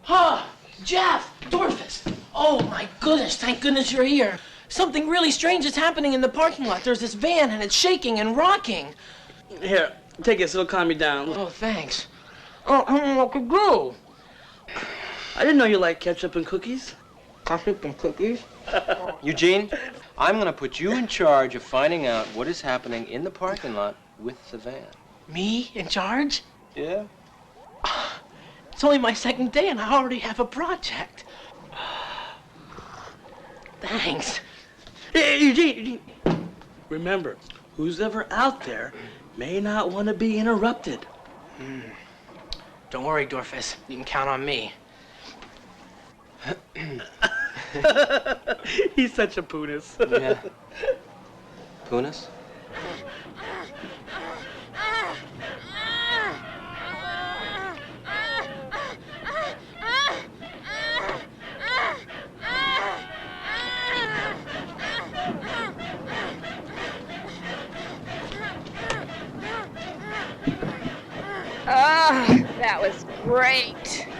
Ah, Jeff, Dorfus. Oh, my goodness, thank goodness you're here. Something really strange is happening in the parking lot. There's this van, and it's shaking and rocking. Here, take this. It'll calm you down. Oh, thanks. Oh, I don't know what to do. I didn't know you liked ketchup and cookies. Ketchup and cookies? Eugene, I'm going to put you in charge of finding out what is happening in the parking lot with the van. Me in charge? Yeah? It's only my second day, and I already have a project. Thanks. Hey, Eugene. Remember, who's ever out there may not want to be interrupted. Don't worry, Dorfus. You can count on me. He's such a poonis. Yeah. Punis? That was great.